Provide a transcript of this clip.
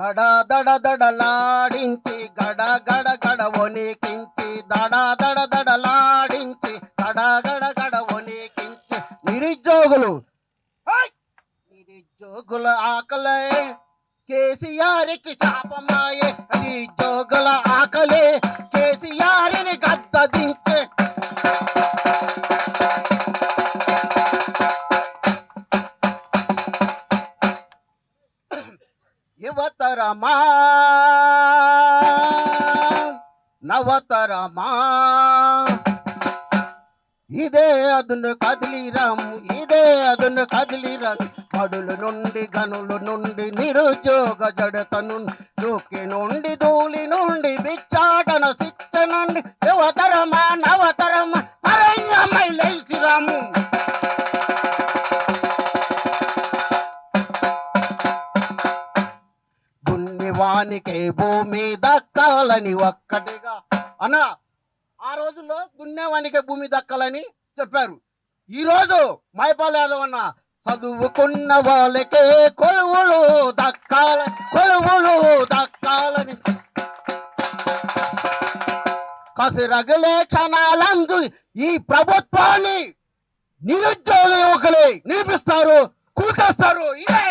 గడ దడ దడలాడించి గడ గడ గడ వణికించి దడ దడ దడలాడించి గడ గడ గడ వణికించి నిరుద్యోగులు నిరుద్యోగుల ఆకలే కేసీఆర్కి శాపమాయే. నిరుద్యోగుల ఆకలే కేసీఆర్ని గద్ద దించే. యువతరమా నవతరమా ఇదే అదును కదిలిరాము, ఇదే అదును కదిలిరాము. కడుల నుండి గనుల నుండి నిరుద్యోగ జడత నుండి దూకి నుండి ధూళి నుండి బిచ్చాటన శిక్ష నుండి యువతరమా నవతరమా అరణ్యమై లేచిరాము. దున్నివానికే భూమి దక్కాలని ఒక్కటిగా అన్నా ఆ రోజుల్లో దున్నేవానికే భూమి దక్కాలని చెప్పారు. ఈరోజు మైపాల్ యాదవ్ అన్న చదువుకున్న వాళ్ళకే కొలువులు దక్కాలని కసిరగలే క్షణాలందు ఈ ప్రభుత్వాన్ని నిరుద్యోగ యువకులే నిలిపిస్తారు, కూల్చేస్తారు. ఇదే